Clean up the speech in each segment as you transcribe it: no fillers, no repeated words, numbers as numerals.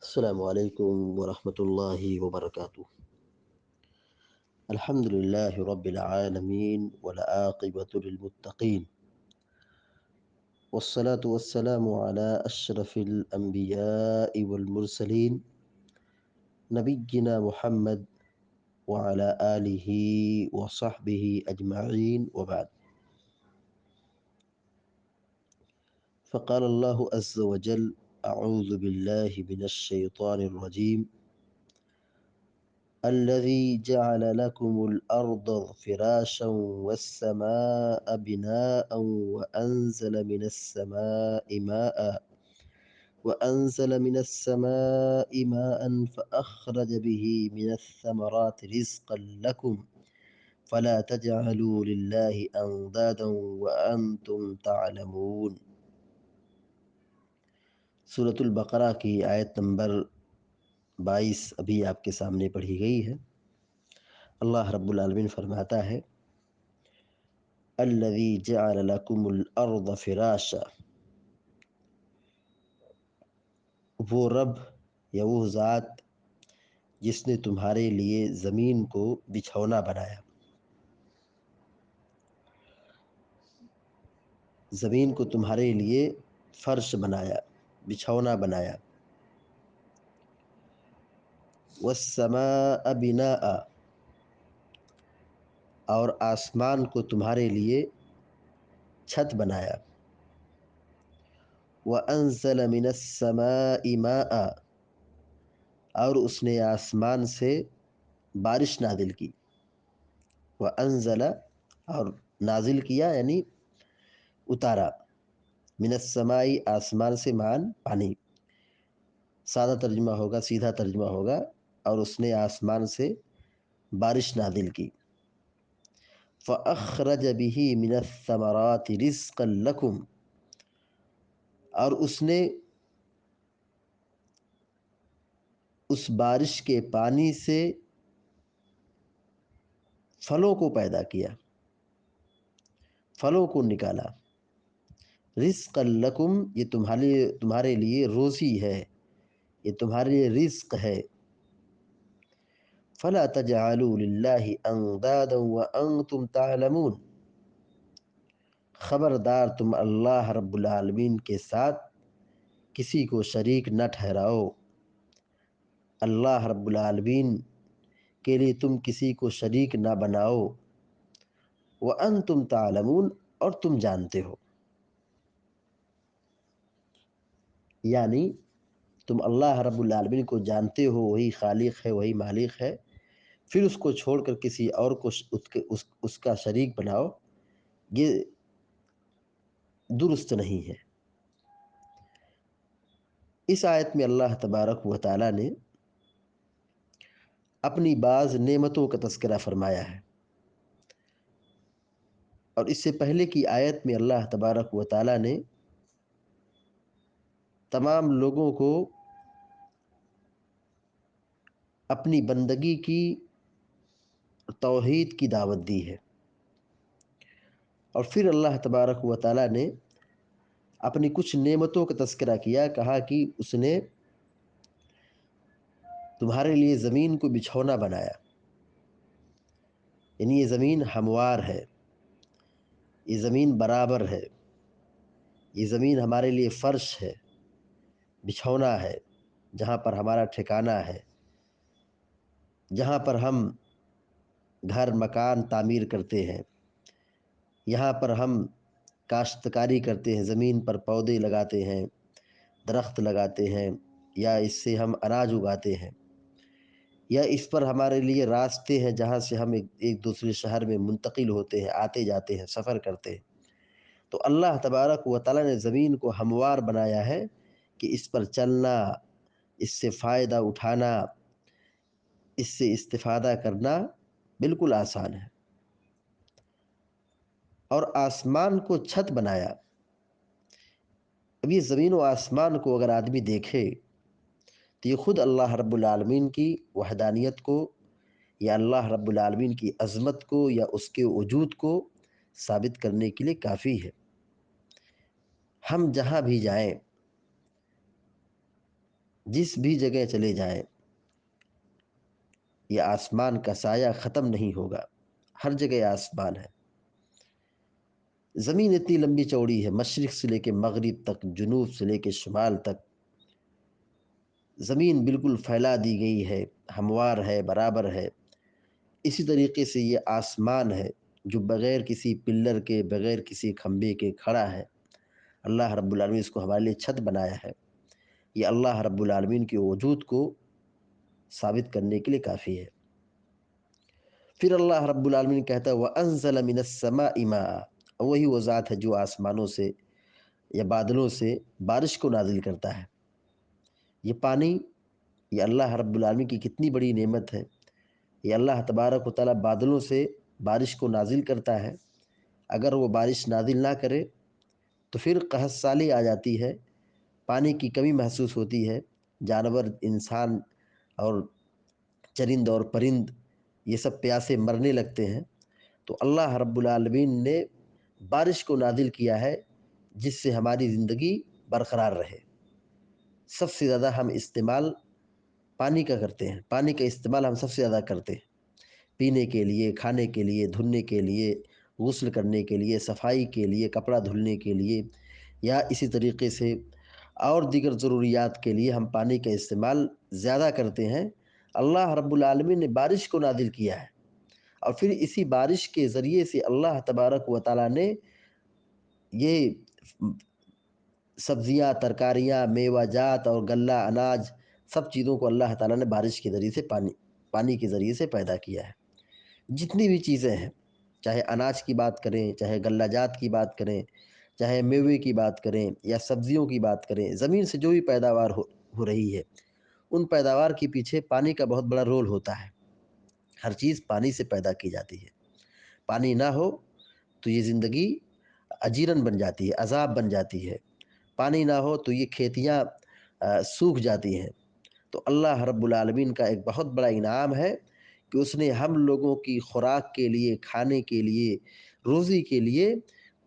السلام عليكم ورحمة الله وبركاته. الحمد لله رب العالمين والعاقبة للمتقين، والصلاة والسلام على أشرف الأنبياء والمرسلين نبينا محمد وعلى آله وصحبه أجمعين، وبعد. فقال الله عز وجل: أعوذ بالله من الشيطان الرجيم. الذي جعل لكم الأرض فراشا والسماء بناء وأنزل من السماء ماء فأخرج به من الثمرات رزقا لكم فلا تجعلوا لله أندادا وأنتم تعلمون. سورة البقرہ کی آیت نمبر 22 ابھی آپ کے سامنے پڑھی گئی ہے۔ اللہ رب العالمین فرماتا ہے: الذی جعل لکم الارض فراشا، وہ رب یا وہ ذات جس نے تمہارے لیے زمین کو بچھونا بنایا، زمین کو تمہارے لیے فرش بنایا، بچھونا بنایا۔ والسماء بناء، اور آسمان کو تمہارے لیے چھت بنایا۔ وَأَنزَلَ مِنَ السَّمَاءِ مَاءً، اور اس نے آسمان سے بارش نازل کی۔ وَأَنزَلَ، اور نازل کیا یعنی اتارا، من السماء، آسمان سے، مان پانی۔ سادہ ترجمہ ہوگا، سیدھا ترجمہ ہوگا، اور اس نے آسمان سے بارش نازل کی۔ فَأَخْرَجَ بِهِ مِنَ الثَّمَرَاتِ رِزْقًا لَكُمْ، اور اس نے اس بارش کے پانی سے پھلوں کو پیدا کیا، پھلوں کو نکالا۔ رزقا لکم، یہ تمہارے لیے روزی ہے، یہ تمہارے لیے رزق ہے۔ فلا تجعلوا للہ اندادا وانتم تعلمون، خبردار تم اللہ رب العالمین کے ساتھ کسی کو شریک نہ ٹھہراؤ۔ اللہ رب العالمین کے لیے تم کسی کو شریک نہ بناؤ۔ وانتم تعلمون، اور تم جانتے ہو، یعنی تم اللہ رب العالمین کو جانتے ہو، وہی خالق ہے، وہی مالک ہے، پھر اس کو چھوڑ کر کسی اور کو اس کا شریک بناؤ، یہ درست نہیں ہے۔ اس آیت میں اللہ تبارک و تعالیٰ نے اپنی بعض نعمتوں کا تذکرہ فرمایا ہے، اور اس سے پہلے کی آیت میں اللہ تبارک و تعالیٰ نے تمام لوگوں کو اپنی بندگی کی، توحید کی دعوت دی ہے، اور پھر اللہ تبارک و تعالیٰ نے اپنی کچھ نعمتوں کا تذکرہ کیا، کہا کہ اس نے تمہارے لیے زمین کو بچھونا بنایا، یعنی یہ زمین ہموار ہے، یہ زمین برابر ہے، یہ زمین ہمارے لیے فرش ہے، بچھونا ہے، جہاں پر ہمارا ٹھکانہ ہے، جہاں پر ہم گھر مکان تعمیر کرتے ہیں، یہاں پر ہم کاشتکاری کرتے ہیں، زمین پر پودے لگاتے ہیں، درخت لگاتے ہیں، یا اس سے ہم اناج اگاتے ہیں، یا اس پر ہمارے لیے راستے ہیں جہاں سے ہم ایک دوسرے شہر میں منتقل ہوتے ہیں، آتے جاتے ہیں، سفر کرتے ہیں۔ تو اللہ تبارک و تعالیٰ نے زمین کو ہموار بنایا ہے کہ اس پر چلنا، اس سے فائدہ اٹھانا، اس سے استفادہ کرنا بالکل آسان ہے۔ اور آسمان کو چھت بنایا۔ اب یہ زمین و آسمان کو اگر آدمی دیکھے تو یہ خود اللہ رب العالمین کی وحدانیت کو، یا اللہ رب العالمین کی عظمت کو، یا اس کے وجود کو ثابت کرنے کے لیے کافی ہے۔ ہم جہاں بھی جائیں، جس بھی جگہ چلے جائیں یہ آسمان کا سایہ ختم نہیں ہوگا، ہر جگہ آسمان ہے۔ زمین اتنی لمبی چوڑی ہے، مشرق سے لے کے مغرب تک، جنوب سے لے کے شمال تک زمین بالکل پھیلا دی گئی ہے، ہموار ہے، برابر ہے۔ اسی طریقے سے یہ آسمان ہے جو بغیر کسی پلر کے، بغیر کسی کھمبے کے کھڑا ہے۔ اللہ رب العالمین اس کو ہمارے لیے چھت بنایا ہے۔ یہ اللہ رب العالمین کے وجود کو ثابت کرنے کے لیے کافی ہے۔ پھر اللہ رب العالمین کہتا ہے وَأَنزَلَ مِنَ السَّمَاءِ مَاءً، وہی وہ ذات ہے جو آسمانوں سے یا بادلوں سے بارش کو نازل کرتا ہے۔ یہ پانی، یہ اللہ رب العالمین کی کتنی بڑی نعمت ہے۔ یہ اللہ تبارک و تعالیٰ بادلوں سے بارش کو نازل کرتا ہے۔ اگر وہ بارش نازل نہ کرے تو پھر قحط سالی آ جاتی ہے، پانی کی کمی محسوس ہوتی ہے، جانور، انسان اور چرند اور پرند یہ سب پیاسے مرنے لگتے ہیں۔ تو اللہ رب العالمین نے بارش کو نازل کیا ہے جس سے ہماری زندگی برقرار رہے۔ سب سے زیادہ ہم استعمال پانی کا کرتے ہیں، پانی کا استعمال ہم سب سے زیادہ کرتے ہیں، پینے کے لیے، کھانے کے لیے، دھلنے کے لیے، غسل کرنے کے لیے، صفائی کے لیے، کپڑا دھلنے کے لیے، یا اسی طریقے سے اور دیگر ضروریات کے لیے ہم پانی کا استعمال زیادہ کرتے ہیں۔ اللہ رب العالمین نے بارش کو نازل کیا ہے، اور پھر اسی بارش کے ذریعے سے اللہ تبارک و تعالیٰ نے یہ سبزیاں، ترکاریاں، میوہ جات اور غلہ، اناج، سب چیزوں کو اللہ تعالیٰ نے بارش کے ذریعے سے پانی کے ذریعے سے پیدا کیا ہے۔ جتنی بھی چیزیں ہیں، چاہے اناج کی بات کریں، چاہے غلہ جات کی بات کریں، چاہے میوے کی بات کریں یا سبزیوں کی بات کریں، زمین سے جو بھی پیداوار ہو رہی ہے، ان پیداوار کے پیچھے پانی کا بہت بڑا رول ہوتا ہے۔ ہر چیز پانی سے پیدا کی جاتی ہے۔ پانی نہ ہو تو یہ زندگی اجیرن بن جاتی ہے، عذاب بن جاتی ہے۔ پانی نہ ہو تو یہ کھیتیاں سوکھ جاتی ہیں۔ تو اللہ رب العالمین کا ایک بہت بڑا انعام ہے کہ اس نے ہم لوگوں کی خوراک کے لیے، کھانے کے لیے، روزی کے لیے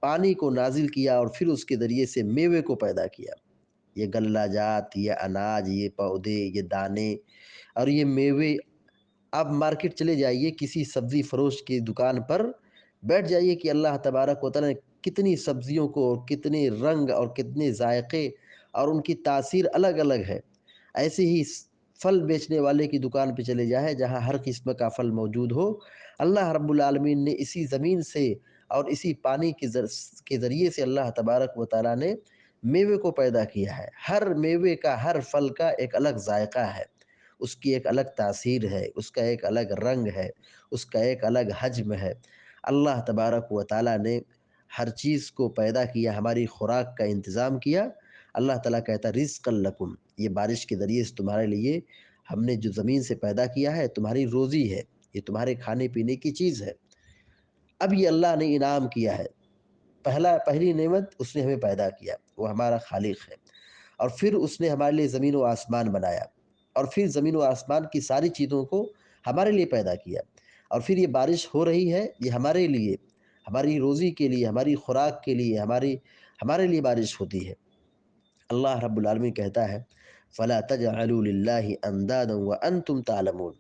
پانی کو نازل کیا، اور پھر اس کے ذریعے سے میوے کو پیدا کیا۔ یہ غلہ جات، یہ اناج، یہ پودے، یہ دانے اور یہ میوے، آپ مارکیٹ چلے جائیے، کسی سبزی فروش کی دکان پر بیٹھ جائیے کہ اللہ تبارک و تعالیٰ نے کتنی سبزیوں کو، اور کتنے رنگ اور کتنے ذائقے اور ان کی تاثیر الگ الگ ہے۔ ایسے ہی پھل بیچنے والے کی دکان پہ چلے جائیں جہاں ہر قسم کا پھل موجود ہو، اللہ رب العالمین نے اسی زمین سے اور اسی پانی کے ذریعے سے اللہ تبارک و تعالیٰ نے میوے کو پیدا کیا ہے۔ ہر میوے کا، ہر پھل کا ایک الگ ذائقہ ہے، اس کی ایک الگ تاثیر ہے، اس کا ایک الگ رنگ ہے، اس کا ایک الگ حجم ہے۔ اللہ تبارک و تعالیٰ نے ہر چیز کو پیدا کیا، ہماری خوراک کا انتظام کیا۔ اللہ تعالیٰ کہتا ہے رزقا لکم، یہ بارش کے ذریعے سے تمہارے لیے ہم نے جو زمین سے پیدا کیا ہے، تمہاری روزی ہے، یہ تمہارے کھانے پینے کی چیز ہے۔ اب یہ اللہ نے انعام کیا ہے، پہلی نعمت اس نے ہمیں پیدا کیا، وہ ہمارا خالق ہے، اور پھر اس نے ہمارے لیے زمین و آسمان بنایا، اور پھر زمین و آسمان کی ساری چیزوں کو ہمارے لیے پیدا کیا، اور پھر یہ بارش ہو رہی ہے، یہ ہمارے لیے، ہماری روزی کے لیے، ہماری خوراک کے لیے، ہمارے لیے بارش ہوتی ہے۔ اللہ رب العالمین کہتا ہے فَلَا تَجْعَلُوا لِلَّهِ أَنْدَادًا وَأَنْتُمْ تَعْلَمُونَ،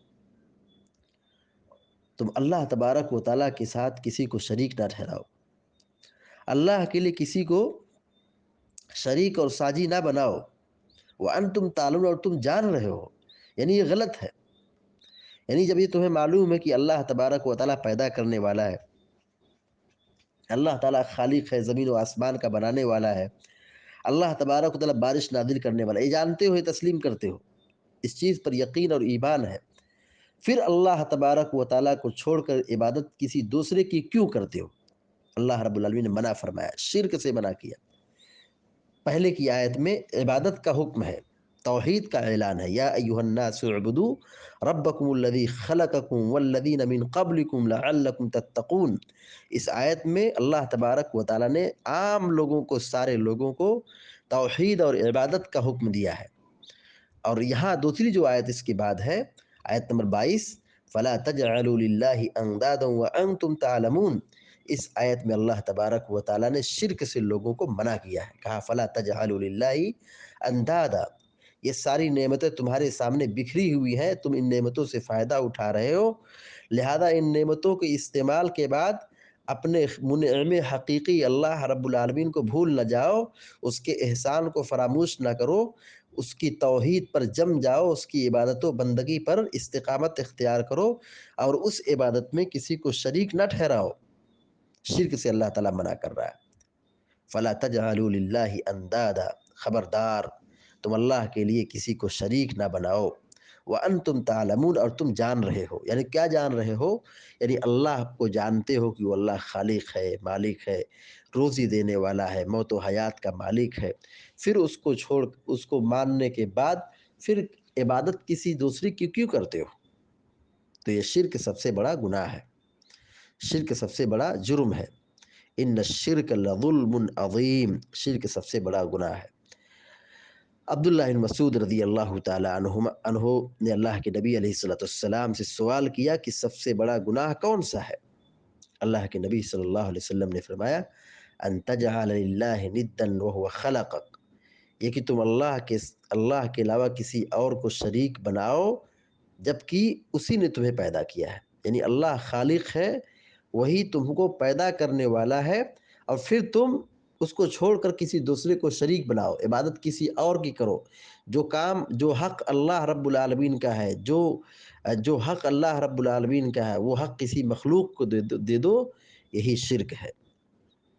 تم اللہ تبارک و تعالیٰ کے ساتھ کسی کو شریک نہ ٹھہراؤ، اللہ کے لیے کسی کو شریک اور ساجی نہ بناؤ، وَأَنْتُمْ تَعْلَمُونَ، اور تم جان رہے ہو، یعنی یہ غلط ہے۔ یعنی جب یہ تمہیں معلوم ہے کہ اللہ تبارک و تعالیٰ پیدا کرنے والا ہے، اللہ تعالیٰ خالق ہے، زمین و آسمان کا بنانے والا ہے، اللہ تبارک و تعالیٰ بارش نازل کرنے والا ہے، یہ جانتے ہو، یہ تسلیم کرتے ہو، اس چیز پر یقین اور ایمان ہے، پھر اللہ تبارک و تعالیٰ کو چھوڑ کر عبادت کسی دوسرے کی کیوں کرتے ہو؟ اللہ رب العالمین نے منع فرمایا، شرک سے منع کیا۔ پہلے کی آیت میں عبادت کا حکم ہے، توحید کا اعلان ہے، یا ایھا الناس اعبدوا ربکم الذی خلقکم والذین من قبلکم لعلکم تتقون۔ اس آیت میں اللہ تبارک و تعالیٰ نے عام لوگوں کو، سارے لوگوں کو توحید اور عبادت کا حکم دیا ہے۔ اور یہاں دوسری جو آیت اس کے بعد ہے، آیت نمبر 22، فَلَا تَجْعَلُوا لِلَّهِ أَنْدَادًا وَأَنْتُمْ تَعْلَمُونَ، اس آیت میں اللہ تبارک و تعالیٰ نے شرک سے لوگوں کو منع کیا ہے، کہا فَلَا تَجْعَلُوا لِلَّهِ أَنْدَادًا، یہ ساری نعمتیں تمہارے سامنے بکھری ہوئی ہیں، تم ان نعمتوں سے فائدہ اٹھا رہے ہو، لہذا ان نعمتوں کے استعمال کے بعد اپنے منعم حقیقی اللہ رب العالمین کو بھول نہ جاؤ، اس کے احسان کو فراموش نہ کرو، اس کی توحید پر جم جاؤ، اس کی عبادت و بندگی پر استقامت اختیار کرو، اور اس عبادت میں کسی کو شریک نہ ٹھہراؤ۔ شرک سے اللہ تعالیٰ منع کر رہا ہے، فَلَا تَجْعَلُوا لِلَّهِ أَنْدَادًا، خبردار تم اللہ کے لیے کسی کو شریک نہ بناؤ، وَأَنْتُمْ تَعْلَمُونَ، اور تم جان رہے ہو، یعنی کیا جان رہے ہو؟ یعنی اللہ کو جانتے ہو کہ وہ اللہ خالق ہے، مالک ہے، روزی دینے والا ہے، موت و حیات کا مالک ہے، پھر اس کو چھوڑ، اس کو ماننے کے بعد پھر عبادت کسی دوسری کی کیوں کرتے ہو؟ تو یہ شرک سب سے بڑا گناہ ہے، شرک سب سے بڑا جرم ہے۔ ان الشرک لظلم عظیم، شرک سب سے بڑا گناہ ہے۔ عبداللہ بن مسعود رضی اللہ تعالیٰ عنہ نے اللہ کے نبی علیہ السلام سے سوال کیا کہ سب سے بڑا گناہ کون سا ہے؟ اللہ کے نبی صلی اللہ علیہ وسلم نے فرمایا ان تجعل للہ ندا وهو خلقک، یہ کہ تم اللہ کے علاوہ کسی اور کو شریک بناؤ جبکہ اسی نے تمہیں پیدا کیا ہے، یعنی اللہ خالق ہے، وہی تم کو پیدا کرنے والا ہے، اور پھر تم اس کو چھوڑ کر کسی دوسرے کو شریک بناؤ، عبادت کسی اور کی کرو۔ جو حق اللہ رب العالمین کا ہے، جو حق اللہ رب العالمین کا ہے، وہ حق کسی مخلوق کو دے دو، یہی شرک ہے۔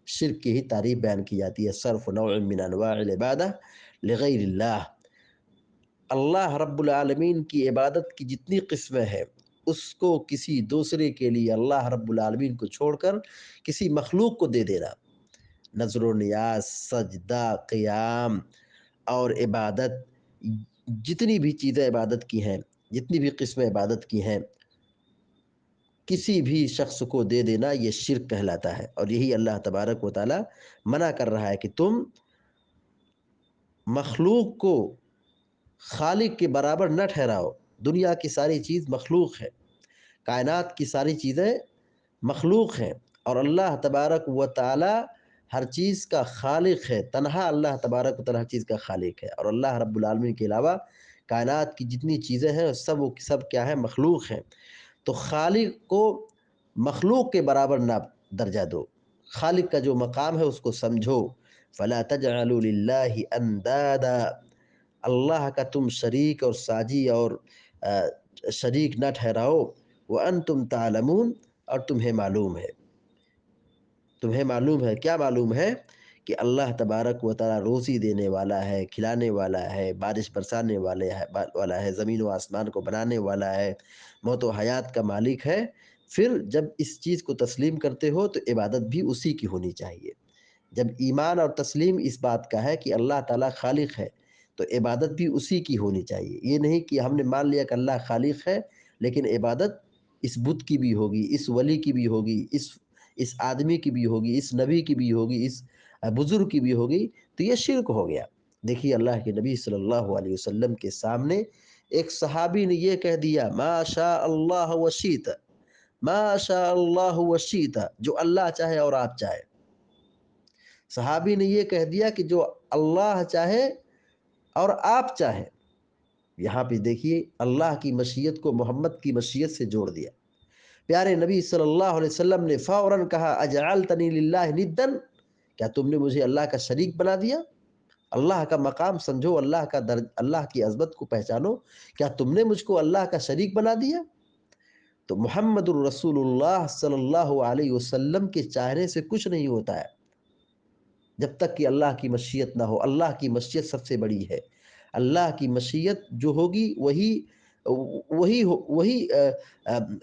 شرک کی ہی تعریف بیان کی جاتی ہے، صرف نوع من انواع العبادہ لغیر اللہ۔ اللہ رب العالمین کی عبادت کی جتنی قسمیں ہیں، اس کو کسی دوسرے کے لیے اللہ رب العالمین کو چھوڑ کر کسی مخلوق کو دے دینا، نظر و نیاز، سجدہ، قیام اور عبادت، جتنی بھی چیزیں عبادت کی ہیں، جتنی بھی قسمیں عبادت کی ہیں، کسی بھی شخص کو دے دینا، یہ شرک کہلاتا ہے، اور یہی اللہ تبارک و تعالی منع کر رہا ہے کہ تم مخلوق کو خالق کے برابر نہ ٹھہراؤ۔ دنیا کی ساری چیز مخلوق ہے، کائنات کی ساری چیزیں مخلوق ہیں، اور اللہ تبارک و تعالی ہر چیز کا خالق ہے، تنہا اللہ تبارک و تعالی ہر چیز کا خالق ہے، اور اللہ رب العالمین کے علاوہ کائنات کی جتنی چیزیں ہیں سب کیا ہے؟ مخلوق ہیں۔ تو خالق کو مخلوق کے برابر نہ درجہ دو، خالق کا جو مقام ہے اس کو سمجھو۔ فَلَا تَجْعَلُوا لِلَّهِ أَنْدَادًا، اللہ کا تم شریک اور ساجی اور شریک نہ ٹھہراؤ، وَأَنْتُمْ تَعْلَمُونَ، اور تمہیں معلوم ہے۔ تمہیں معلوم ہے، کیا معلوم ہے؟ کہ اللہ تبارک و تعالی روزی دینے والا ہے، کھلانے والا ہے، بارش برسانے والا ہے، زمین و آسمان کو بنانے والا ہے، موت و حیات کا مالک ہے۔ پھر جب اس چیز کو تسلیم کرتے ہو تو عبادت بھی اسی کی ہونی چاہیے۔ جب ایمان اور تسلیم اس بات کا ہے کہ اللہ تعالیٰ خالق ہے تو عبادت بھی اسی کی ہونی چاہیے۔ یہ نہیں کہ ہم نے مان لیا کہ اللہ خالق ہے لیکن عبادت اس بت کی بھی ہوگی، اس ولی کی بھی ہوگی، اس آدمی کی بھی ہوگی، اس نبی کی بھی ہوگی، اس بزرگ کی بھی ہوگی، تو یہ شرک ہو گیا۔ دیکھیے اللہ کے نبی صلی اللہ علیہ وسلم کے سامنے ایک صحابی نے یہ کہہ دیا، ما شاء اللہ وشیت، ما شاء اللہ وشیت، جو اللہ چاہے اور آپ چاہے۔ صحابی نے یہ کہہ دیا کہ جو اللہ چاہے اور آپ چاہیں۔ یہاں پہ دیکھیے اللہ کی مشیت کو محمد کی مشیت سے جوڑ دیا۔ پیارے نبی صلی اللہ علیہ وسلم نے فوراً کہا اجعلتنی للہ ندا، کیا تم نے مجھے اللہ کا شریک بنا دیا؟ اللہ کا مقام سمجھو، اللہ کی عظمت کو پہچانو، کیا تم نے مجھ کو اللہ کا شریک بنا دیا؟ تو محمد الرسول اللہ صلی اللہ علیہ وسلم کے چاہنے سے کچھ نہیں ہوتا ہے جب تک کہ اللہ کی مشیت نہ ہو۔ اللہ کی مشیت سب سے بڑی ہے۔ اللہ کی مشیت جو ہوگی وہی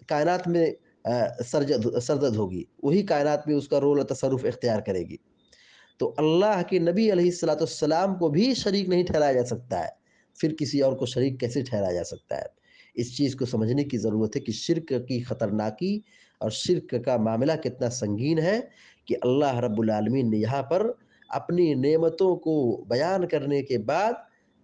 کائنات میں سرزد ہوگی، وہی کائنات میں اس کا رول و تصرف اختیار کرے گی۔ تو اللہ کے نبی علیہ السلام کو بھی شریک نہیں ٹھہرایا جا سکتا ہے، پھر کسی اور کو شریک کیسے ٹھہرایا جا سکتا ہے؟ اس چیز کو سمجھنے کی ضرورت ہے کہ شرک کی خطرناکی اور شرک کا معاملہ کتنا سنگین ہے، کہ اللہ رب العالمین نے یہاں پر اپنی نعمتوں کو بیان کرنے کے بعد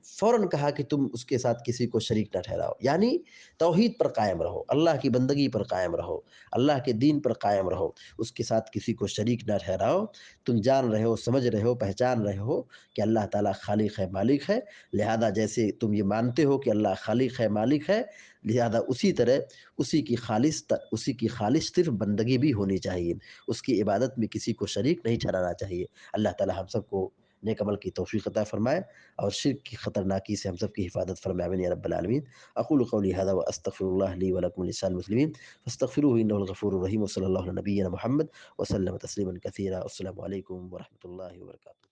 فوراً کہا کہ تم اس کے ساتھ کسی کو شریک نہ ٹھہراؤ، یعنی توحید پر قائم رہو، اللہ کی بندگی پر قائم رہو، اللہ کے دین پر قائم رہو، اس کے ساتھ کسی کو شریک نہ ٹھہراؤ۔ تم جان رہے ہو، سمجھ رہے ہو، پہچان رہے ہو کہ اللہ تعالیٰ خالق ہے، مالک ہے، لہذا جیسے تم یہ مانتے ہو کہ اللہ خالق ہے، مالک ہے، لہذا اسی طرح اسی کی خالص صرف بندگی بھی ہونی چاہیے، اس کی عبادت میں کسی کو شریک نہیں ٹھہرانا چاہیے۔ اللہ تعالیٰ ہم سب کو نیک عمل کی توفیق عطا فرمائے اور شرک کی خطرناکی سے ہم سب کی حفاظت فرمائے، آمین یا رب العالمین۔ اقول قولی هذا واستغفر الله لي ولكم ولسائر المسلمين فاستغفروه انه الغفور الرحيم، وصلى الله على نبينا محمد وسلم تسليما كثيرا، والسلام عليكم ورحمة الله وبركاته۔